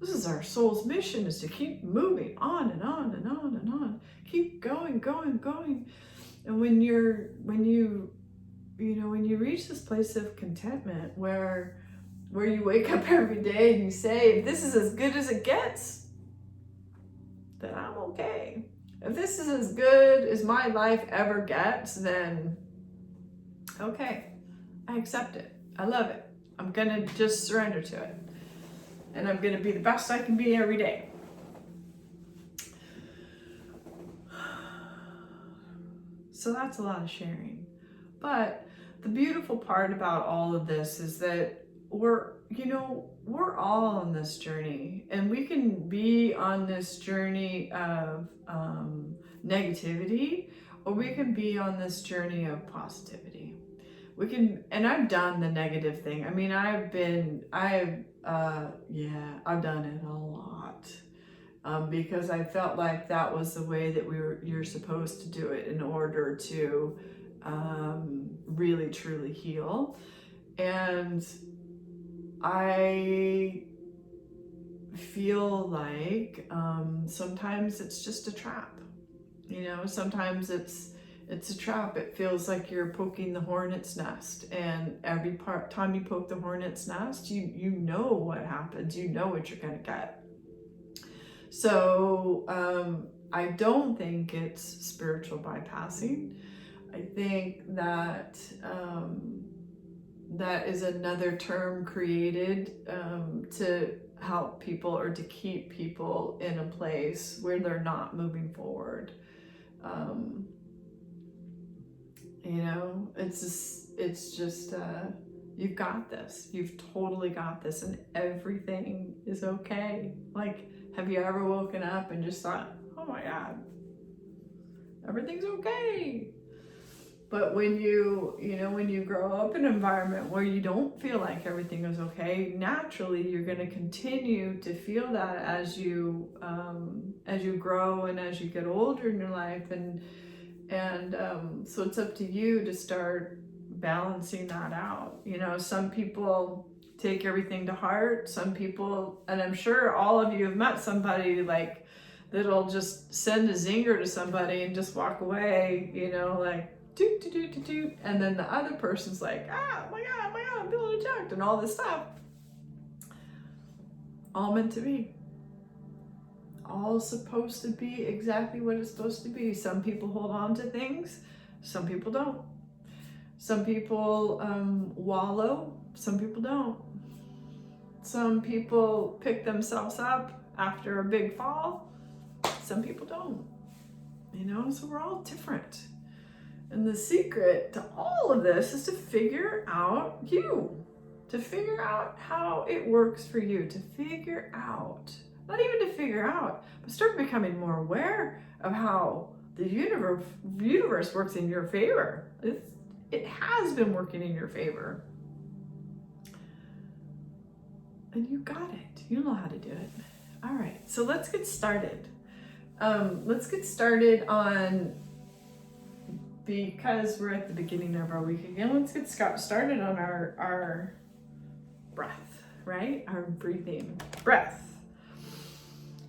This is our soul's mission, is to keep moving on and on and on and on. Keep going, going, going. And when you reach this place of contentment where you wake up every day and you say, if this is as good as it gets, then I'm okay. If this is as good as my life ever gets, then okay, I accept it. I love it. I'm gonna just surrender to it. And I'm gonna be the best I can be every day. So that's a lot of sharing. But the beautiful part about all of this is that we're all on this journey, and we can be on this journey of negativity, or we can be on this journey of positivity. And I've done the negative thing. I mean, I've done it a lot. Because I felt like that was the way that you're supposed to do it in order to really truly heal. And I feel like sometimes it's just a trap. Sometimes it's a trap. It feels like you're poking the hornet's nest, and every time you poke the hornet's nest, you know what happens. You know what you're gonna get. So I don't think it's spiritual bypassing. I think that that is another term created to help people, or to keep people in a place where they're not moving forward. It's just you've got this. You've totally got this, and everything is okay. Like, have you ever woken up and just thought, oh my God, everything's okay? But when you grow up in an environment where you don't feel like everything is okay, naturally you're going to continue to feel that as you grow and as you get older in your life, and so it's up to you to start balancing that out. Some people take everything to heart. Some people, and I'm sure all of you have met somebody like that'll just send a zinger to somebody and just walk away, like doot, doot, doot, doot, doot. And then the other person's like, oh my God, I'm feeling attacked and all this stuff. All meant to be. All supposed to be exactly what it's supposed to be. Some people hold on to things, some people don't. Some people wallow, some people don't. Some people pick themselves up after a big fall, some people don't. So we're all different. And the secret to all of this is to figure out you, to figure out how it works for you, to figure out, not even to figure out, but start becoming more aware of how the universe works in your favor. It has been working in your favor. And you got it. You know how to do it. All right, so let's get started. Because we're at the beginning of our week again, let's get started on our breath, right? Our breathing. Breath.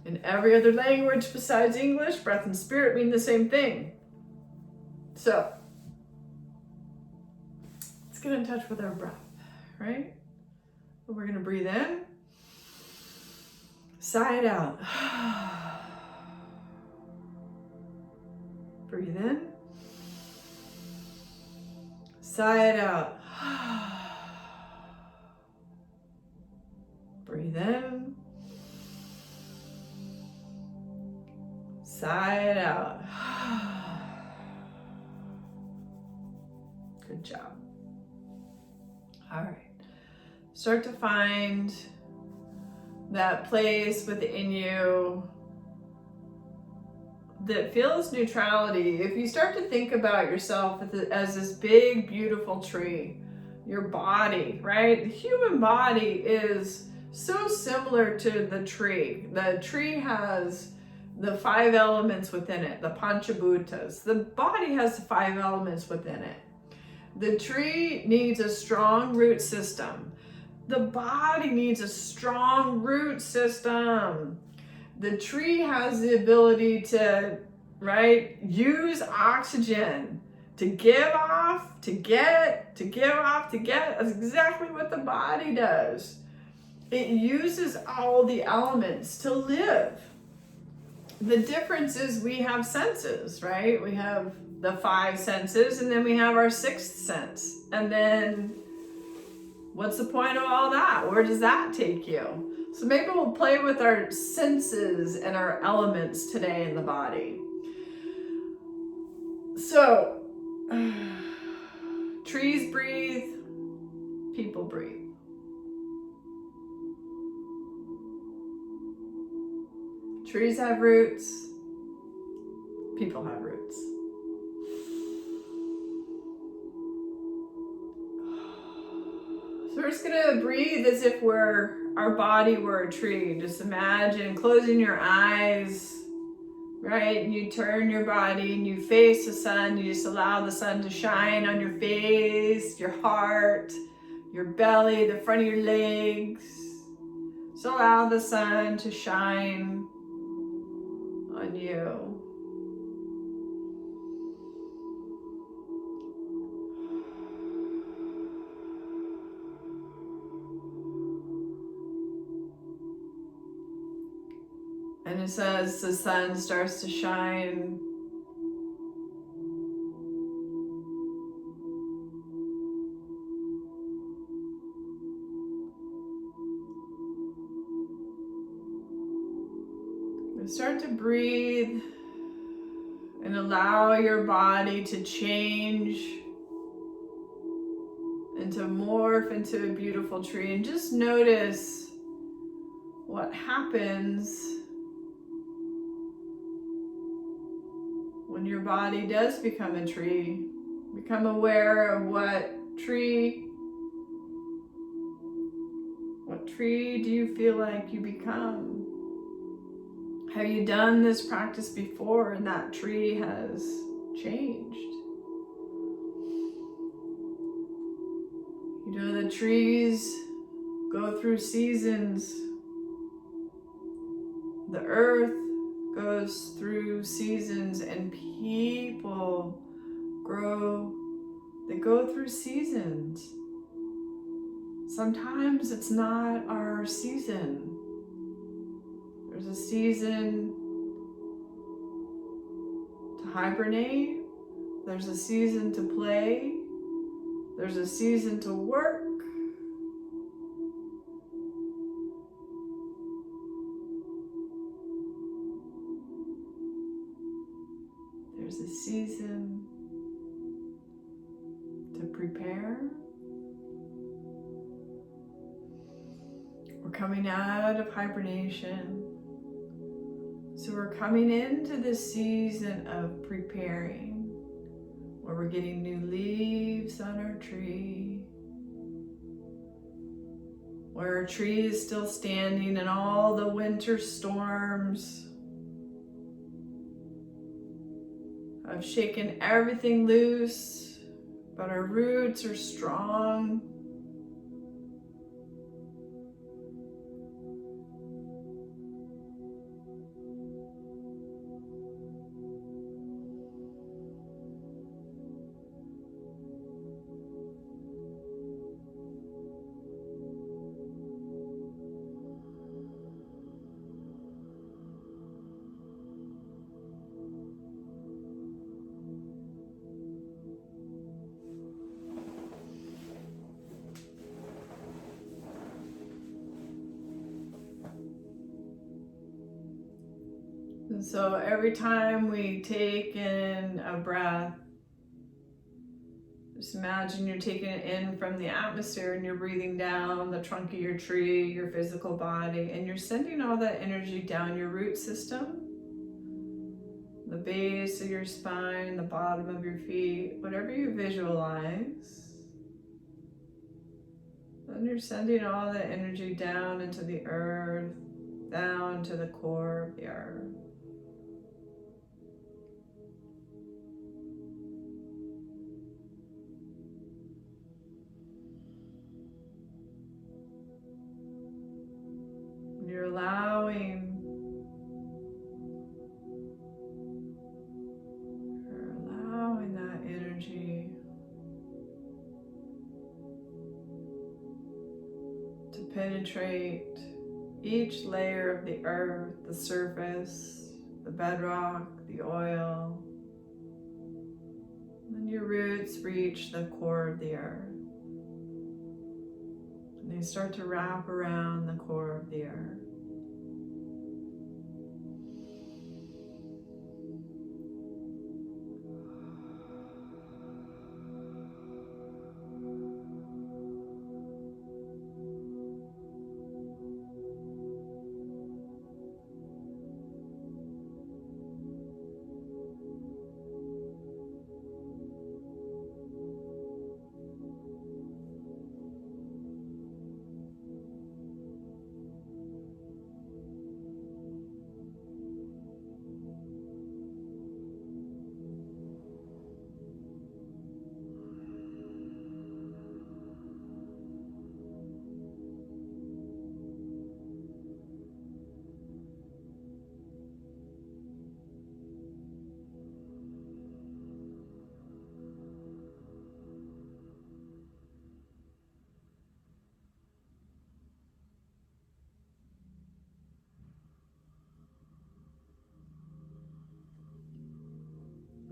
In every other language besides English, breath and spirit mean the same thing. So, let's get in touch with our breath, right? We're going to breathe in, sigh it out. Breathe in, sigh it out. Breathe in, sigh it out. Good job. All right. Start to find that place within you that feels neutrality. If you start to think about yourself as this big, beautiful tree, your body, right? The human body is so similar to the tree. The tree has the 5 elements within it, the Panchabhutas. The body has the 5 elements within it. The tree needs a strong root system. The body needs a strong root system. The tree has the ability to, right, use oxygen to give off, to get, to give off, to get. That's exactly what the body does. It uses all the elements to live. The difference is we have senses, right? We have the 5 senses, and then we have our 6th sense. And then what's the point of all that? Where does that take you? So maybe we'll play with our senses and our elements today in the body. So, trees breathe, people breathe. Trees have roots, people have roots. So we're just gonna breathe as if our body were a tree. Just imagine closing your eyes, right? And you turn your body and you face the sun. You just allow the sun to shine on your face, your heart, your belly, the front of your legs. So allow the sun to shine on you. And it says the sun starts to shine, start to breathe and allow your body to change and to morph into a beautiful tree. And just notice what happens when your body does become a tree. Become aware of what tree do you feel like you become? Have you done this practice before and that tree has changed? You know, the trees go through seasons. The earth goes through seasons, and people they go through seasons. Sometimes it's not our season. There's a season to hibernate. There's a season to play. There's a season to work. There's a season to prepare. We're coming out of hibernation. So we're coming into this season of preparing, where we're getting new leaves on our tree, where our tree is still standing and all the winter storms have shaken everything loose, but our roots are strong. And so every time we take in a breath, just imagine you're taking it in from the atmosphere and you're breathing down the trunk of your tree, your physical body, and you're sending all that energy down your root system, the base of your spine, the bottom of your feet, whatever you visualize. Then you're sending all that energy down into the earth, down to the core of the earth. you're allowing that energy to penetrate each layer of the earth, the surface, the bedrock, the oil. And your roots reach the core of the earth. And they start to wrap around the core of the earth.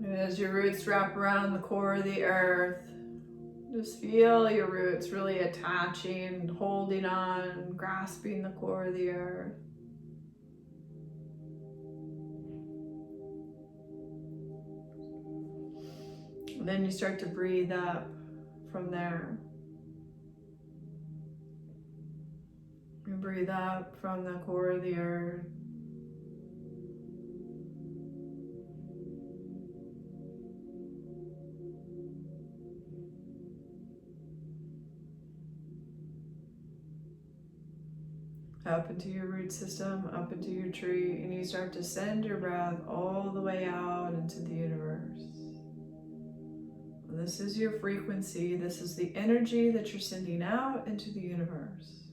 And as your roots wrap around the core of the earth, just feel your roots really attaching, holding on, grasping the core of the earth. And then you start to breathe up from there. You breathe up from the core of the earth. Up into your root system, up into your tree, and you start to send your breath all the way out into the universe. And this is your frequency, this is the energy that you're sending out into the universe.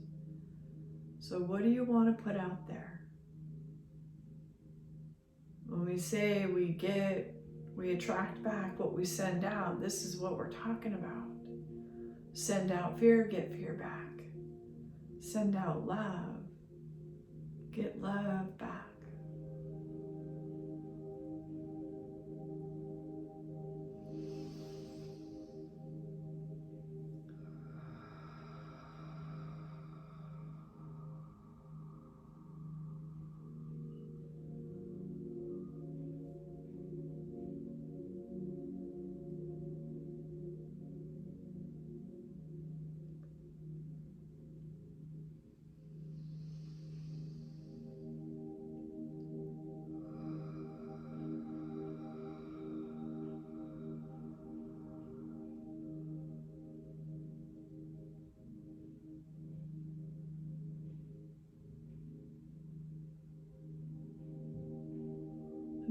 So what do you want to put out there? When we say we attract back what we send out, this is what we're talking about. Send out fear, get fear back. Send out love, get love back.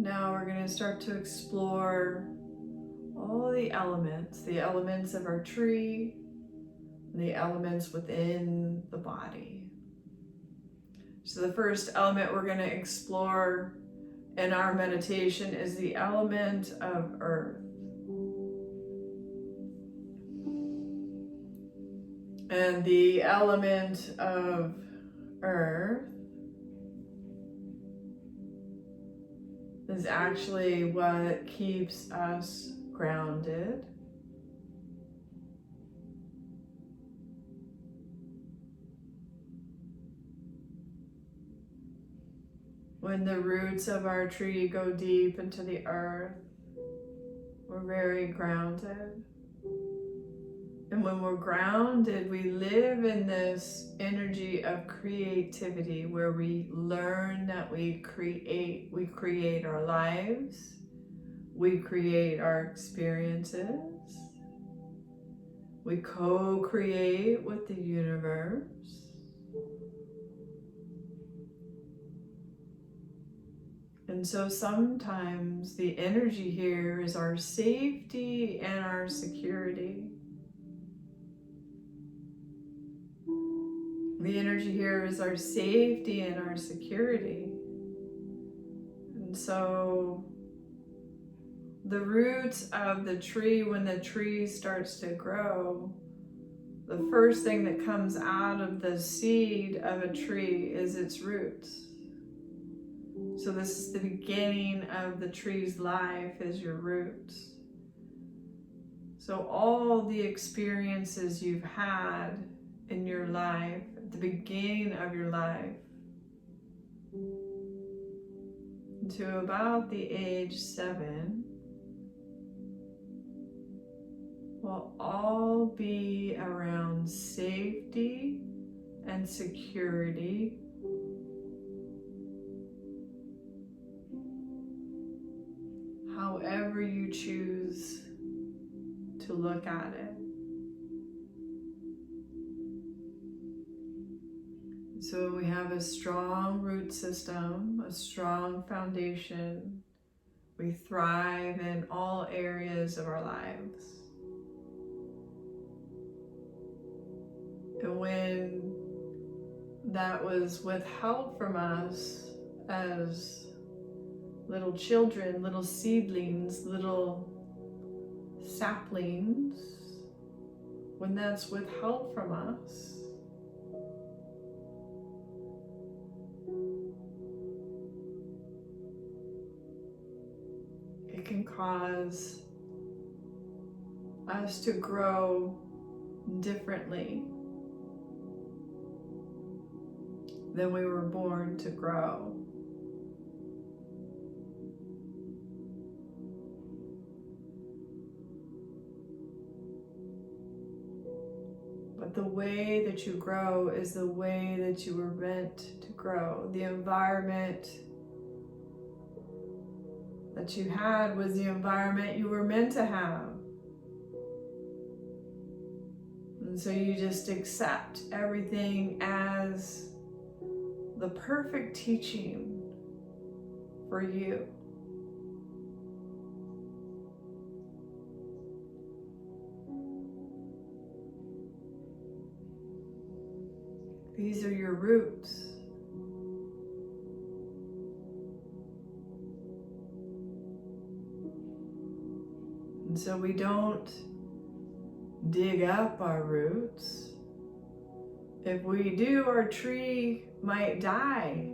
Now we're going to start to explore all the elements of our tree, the elements within the body. So the first element we're going to explore in our meditation is the element of earth. And the element of earth is actually what keeps us grounded. When the roots of our tree go deep into the earth, we're very grounded. And when we're grounded, we live in this energy of creativity where we learn that we create our lives, we create our experiences, we co-create with the universe. And so sometimes the energy here is our safety and our security. The energy here is our safety and our security. And so the roots of the tree, when the tree starts to grow, the first thing that comes out of the seed of a tree is its roots. So this is the beginning of the tree's life, is your roots. So all the experiences you've had in your life, at the beginning of your life, to about the age 7, will all be around safety and security, however you choose to look at it. So we have a strong root system, a strong foundation. We thrive in all areas of our lives. And when that was withheld from us as little children, little seedlings, little saplings, when that's withheld from us, it can cause us to grow differently than we were born to grow. But the way that you grow is the way that you were meant to grow. The environment that you had was the environment you were meant to have. And so you just accept everything as the perfect teaching for you. These are your roots. And so we don't dig up our roots. If we do, our tree might die.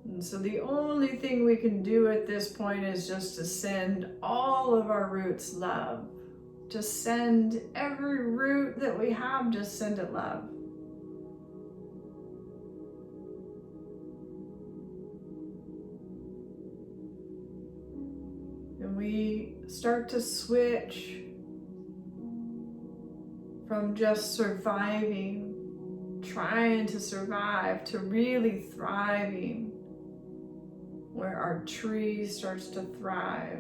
And so the only thing we can do at this point is just to send all of our roots love. Just send every root that we have, just send it love. And we start to switch from just surviving, trying to survive, to really thriving, where our tree starts to thrive.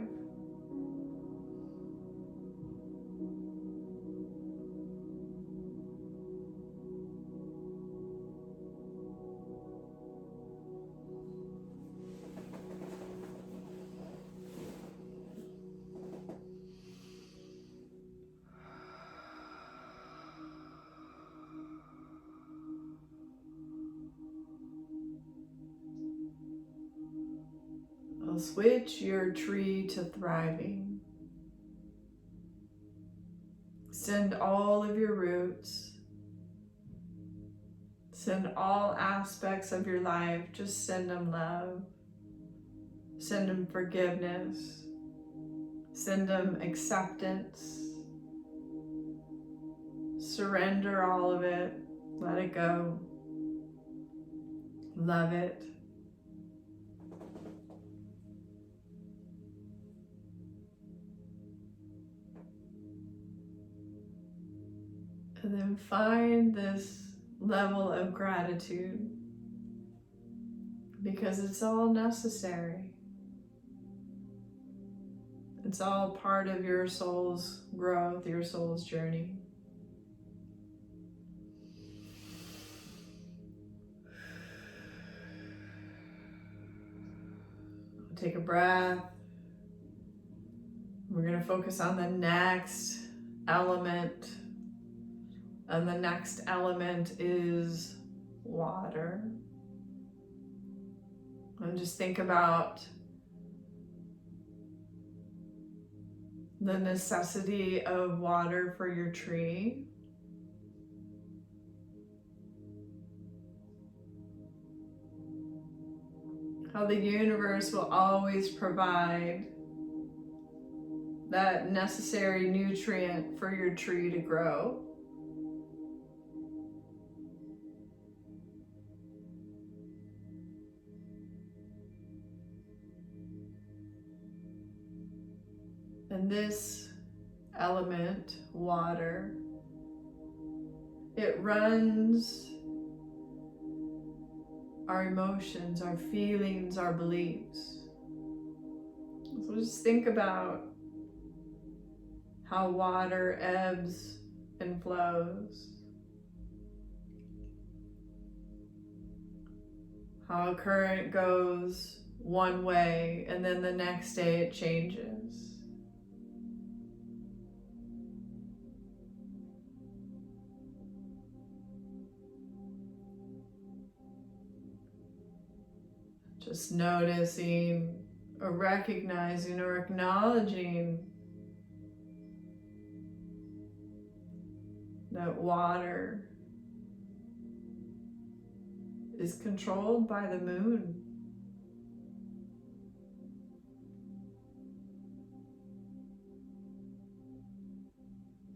Switch your tree to thriving. Send all of your roots. Send all aspects of your life. Just send them love. Send them forgiveness. Send them acceptance. Surrender all of it. Let it go. Love it. And then find this level of gratitude, because it's all necessary. It's all part of your soul's growth, your soul's journey. Take a breath. We're going to focus on the next element And the next element is water. And just think about the necessity of water for your tree. How the universe will always provide that necessary nutrient for your tree to grow. And this element, water, it runs our emotions, our feelings, our beliefs. So just think about how water ebbs and flows. How a current goes one way and then the next day it changes. Just noticing or recognizing or acknowledging that water is controlled by the moon.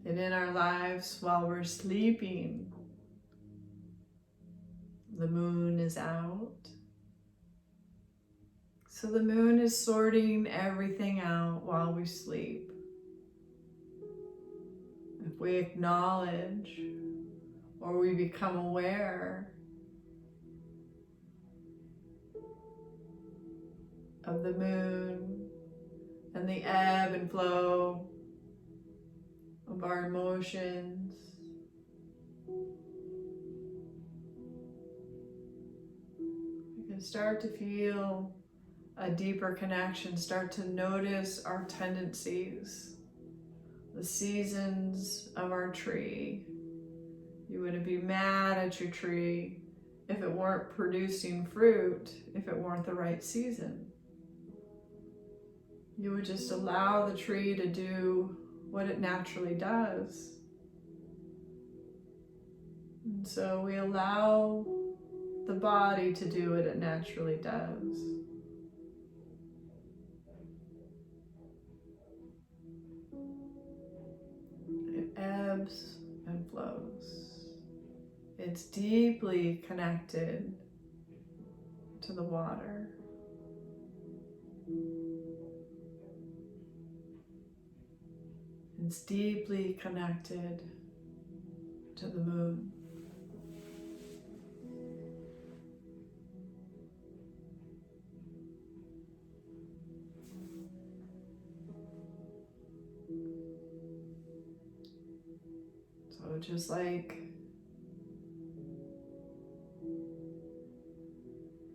And in our lives, while we're sleeping, the moon is out. So the moon is sorting everything out while we sleep. If we acknowledge or we become aware of the moon and the ebb and flow of our emotions, we can start to feel a deeper connection, start to notice our tendencies, the seasons of our tree. You wouldn't be mad at your tree if it weren't producing fruit, if it weren't the right season. You would just allow the tree to do what it naturally does. And so we allow the body to do what it naturally does. It ebbs and flows. It's deeply connected to the water. It's deeply connected to the moon. So just like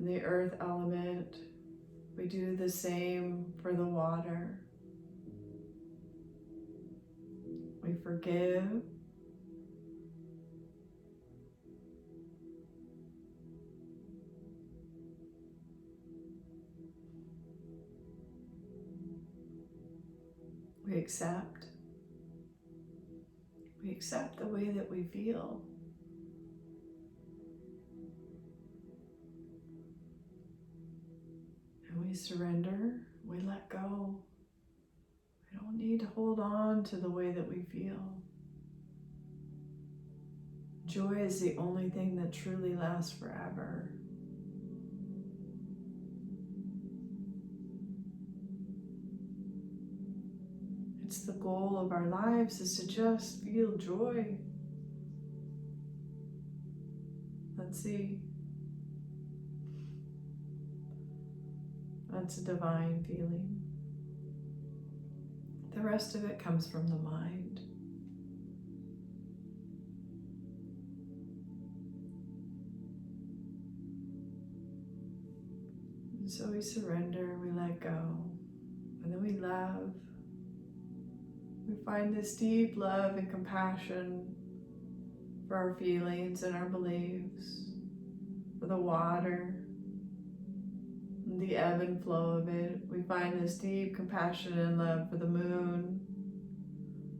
the earth element, we do the same for the water. We forgive. We accept. We accept the way that we feel. And we surrender, we let go. We don't need to hold on to the way that we feel. Joy is the only thing that truly lasts forever. It's the goal of our lives is to just feel joy. Let's see. That's a divine feeling. The rest of it comes from the mind. And so we surrender, we let go, and then we love. We find this deep love and compassion for our feelings and our beliefs, for the water, the ebb and flow of it. We find this deep compassion and love for the moon.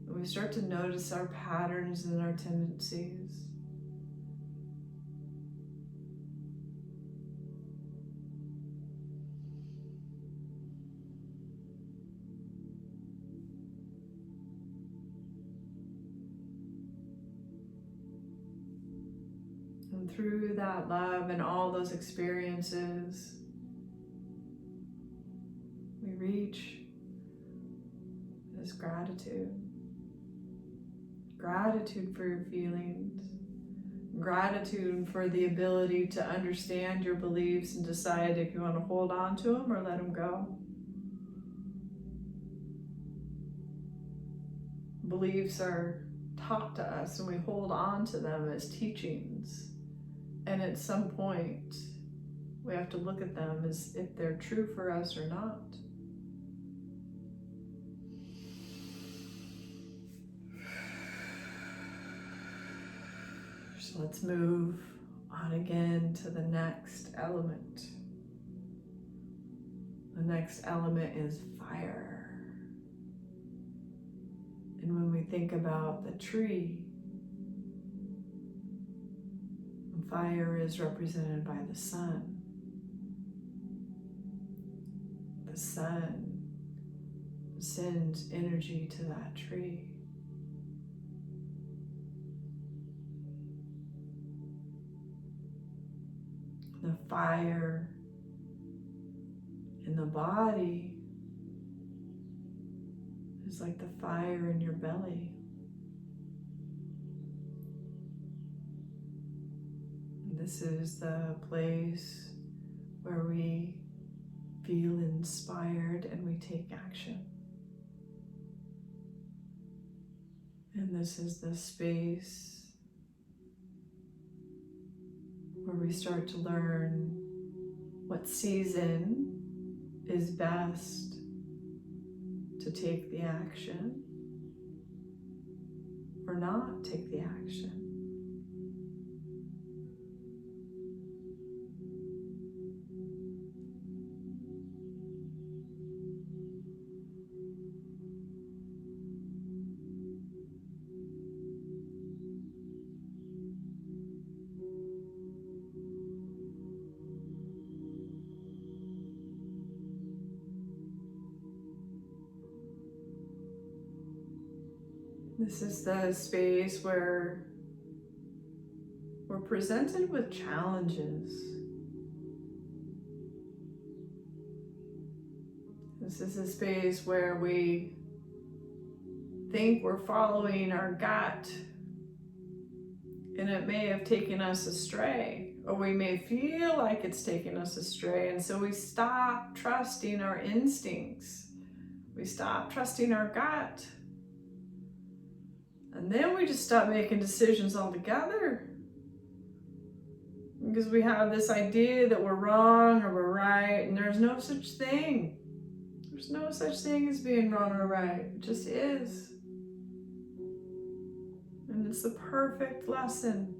And we start to notice our patterns and our tendencies. And through that love and all those experiences, we reach this gratitude. Gratitude for your feelings. Gratitude for the ability to understand your beliefs and decide if you want to hold on to them or let them go. Beliefs are taught to us and we hold on to them as teachings. And at some point, we have to look at them as if they're true for us or not. So let's move on again to the next element. The next element is fire. And when we think about the tree, fire is represented by the sun. The sun sends energy to that tree. The fire in the body is like the fire in your belly. This is the place where we feel inspired and we take action. And this is the space where we start to learn what season is best to take the action or not take the action. This is the space where we're presented with challenges. This is a space where we think we're following our gut, and it may have taken us astray, or we may feel like it's taken us astray, and so we stop trusting our instincts. We stop trusting our gut. And then we just stop making decisions altogether. Because we have this idea that we're wrong or we're right, and there's no such thing. There's no such thing as being wrong or right. It just is. And it's the perfect lesson.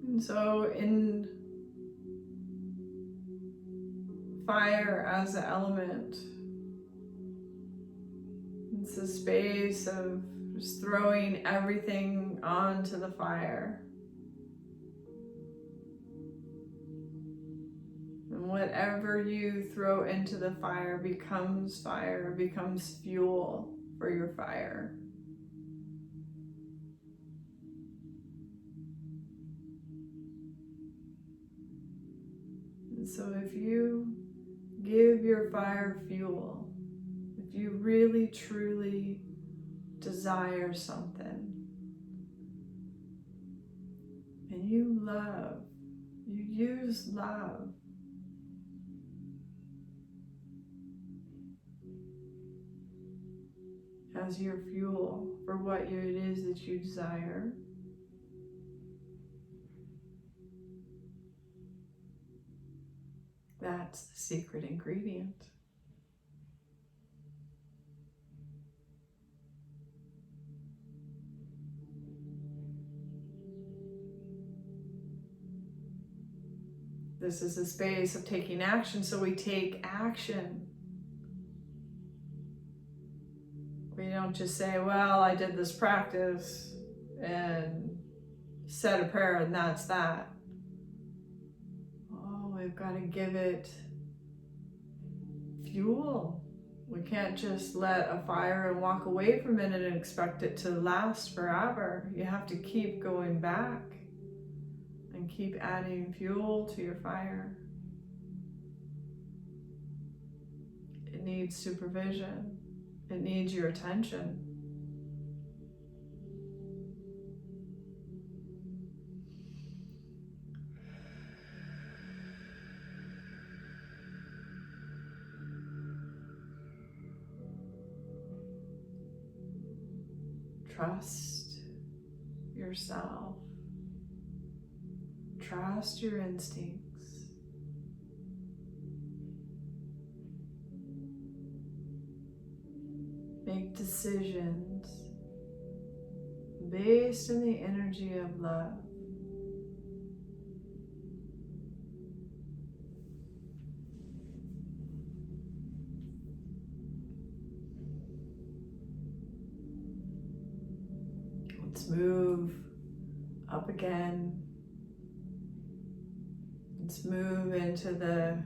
And so in fire as an element, it's a space of just throwing everything onto the fire. And whatever you throw into the fire, becomes fuel for your fire. And so if you give your fire fuel, if you really truly desire something and you love, you use love, as your fuel for what it is that you desire, that's the secret ingredient. This is a space of taking action, so we take action. We don't just say, well, I did this practice and said a prayer and that's that. Oh, we've got to give it fuel. We can't just let a fire and walk away from it and expect it to last forever. You have to keep going back and keep adding fuel to your fire. It needs supervision. It needs your attention. Trust yourself. Trust your instincts. Make decisions based on the energy of love. Let's move up again. Let's move into the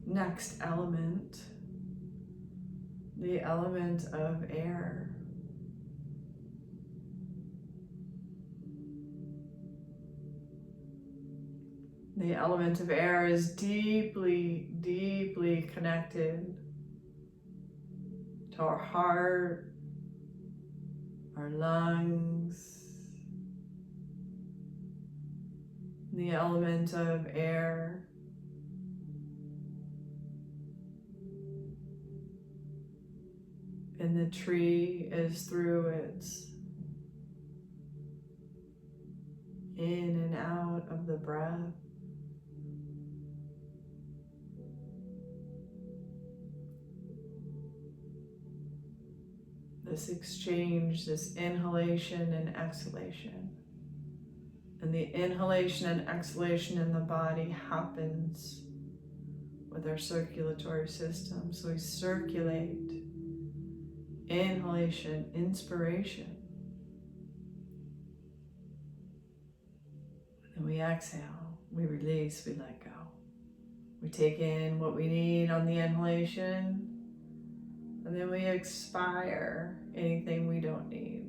next element, the element of air. The element of air is deeply, deeply connected to our heart, our lungs. The element of air in the tree is through its in and out of the breath. This exchange, this inhalation and exhalation. And the inhalation and exhalation in the body happens with our circulatory system. So we circulate, inhalation, inspiration. And we exhale, we release, we let go. We take in what we need on the inhalation, and then we expire anything we don't need.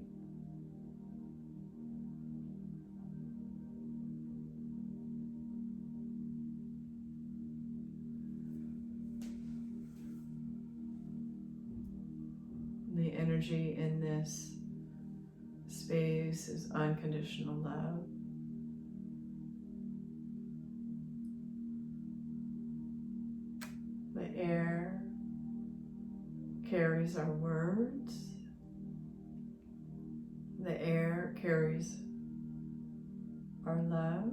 The energy in this space is unconditional love. The air carries our words. The air carries our love.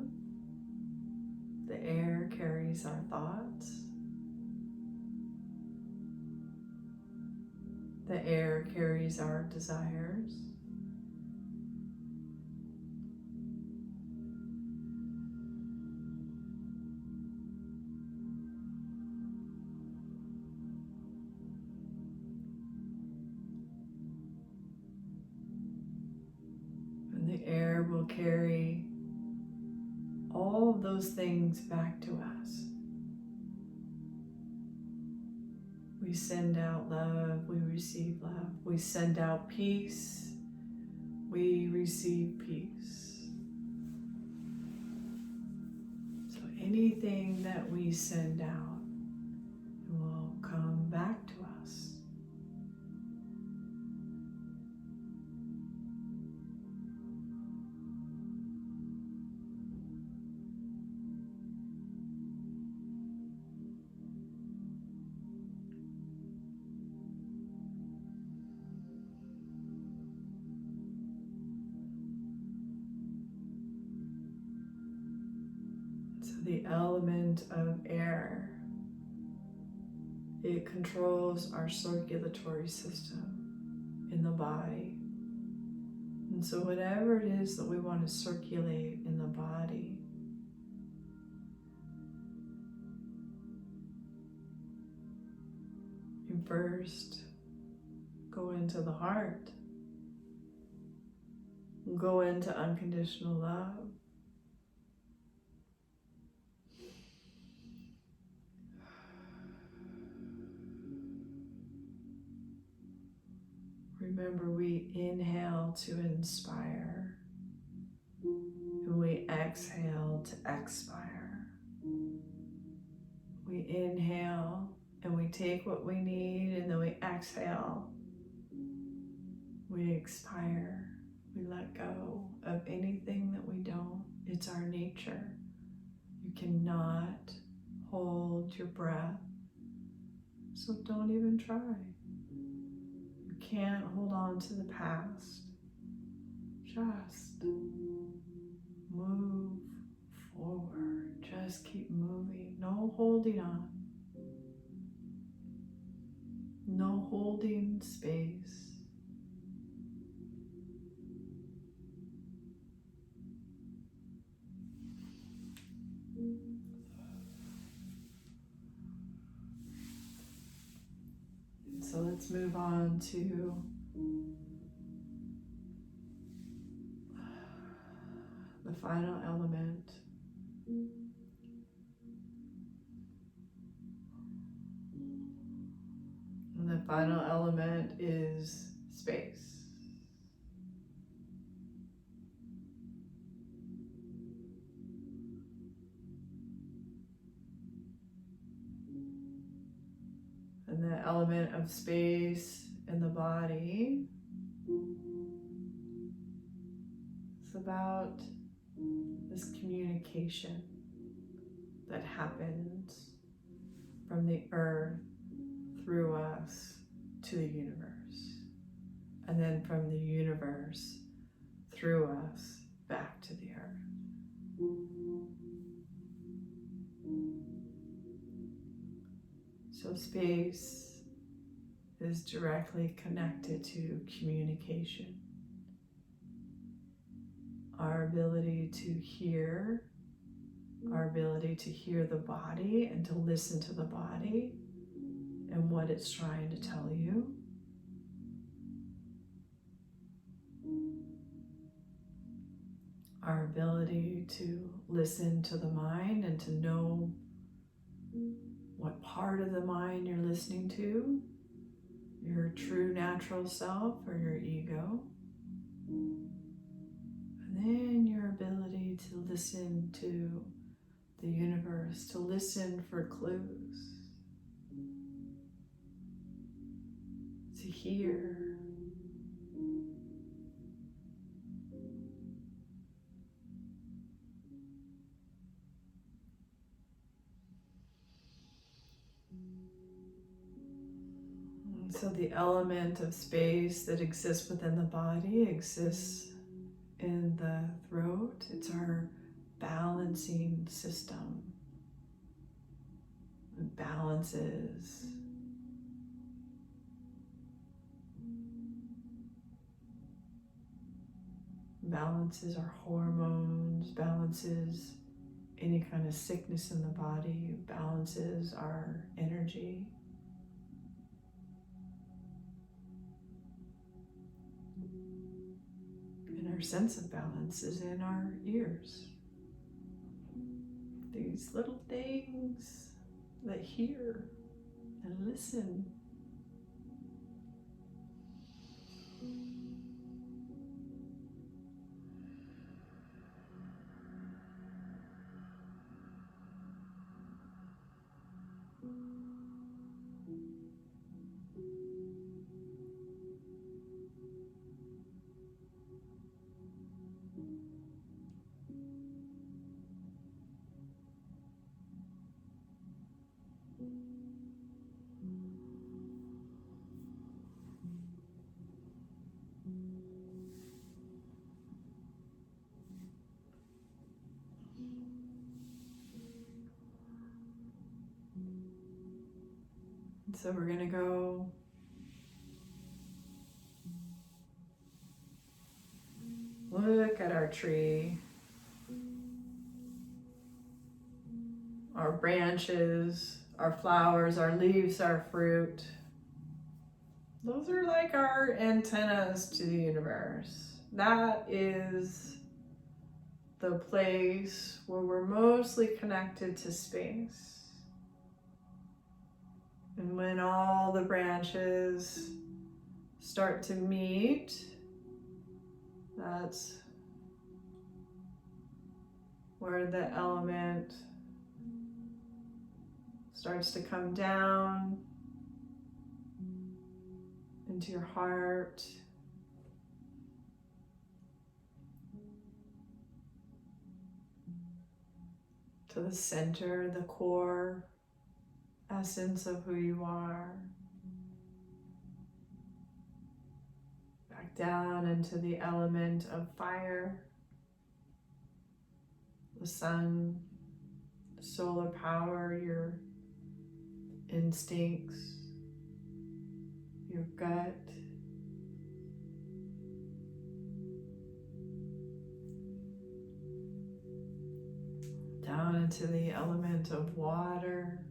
The air carries our thoughts. The air carries our desires. And the air will carry all of those things back to us. We send out love, we receive love. We send out peace, we receive peace. So anything that we send out will come back to us. The element of air, it controls our circulatory system in the body. And so whatever it is that we want to circulate in the body, can first go into the heart, go into unconditional love. Remember, we inhale to inspire, and we exhale to expire. We inhale and we take what we need, and then we exhale. We expire. We let go of anything that we don't. It's our nature. You cannot hold your breath, so don't even try. You can't hold on to the past. Just move forward. Just keep moving. No holding on. No holding space. So let's move on to the final element. And the final element is space. And the element of space in the body is about this communication that happens from the earth through us to the universe, and then from the universe through us back to the earth. So space is directly connected to communication. Our ability to hear, our ability to hear the body and to listen to the body and what it's trying to tell you. Our ability to listen to the mind and to know what part of the mind you're listening to, your true natural self or your ego. And then your ability to listen to the universe, to listen for clues, to hear. So the element of space that exists within the body exists in the throat. It's our balancing system. It balances our hormones, balances any kind of sickness in the body, balances our energy. And our sense of balance is in our ears. These little things that hear and listen. So we're going to go look at our tree, our branches, our flowers, our leaves, our fruit. Those are like our antennas to the universe. That is the place where we're mostly connected to space. And when all the branches start to meet, that's where the element starts to come down into your heart, to the center, the core essence of who you are, back down into the element of fire, the sun, solar power, your instincts, your gut. Down into the element of water,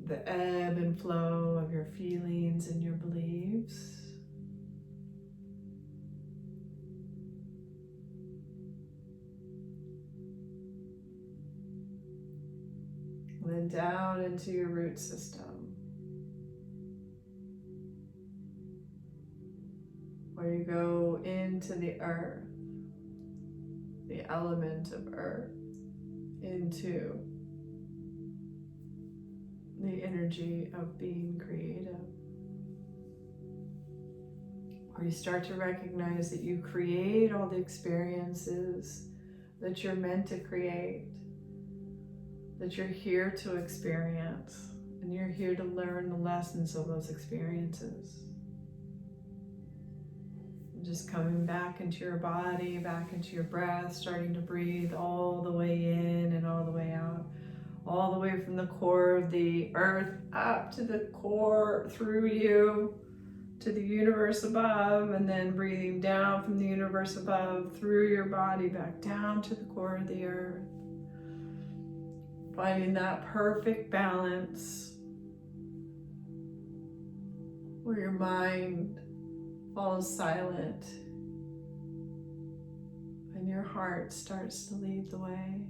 the ebb and flow of your feelings and your beliefs. And then down into your root system, where you go into the earth, the element of earth, into the energy of being creative. Where you start to recognize that you create all the experiences that you're meant to create, that you're here to experience, and you're here to learn the lessons of those experiences. And just coming back into your body, back into your breath, starting to breathe all the way in and all the way out, all the way from the core of the earth up to the core, through you, to the universe above, and then breathing down from the universe above, through your body, back down to the core of the earth. Finding that perfect balance where your mind falls silent and your heart starts to lead the way.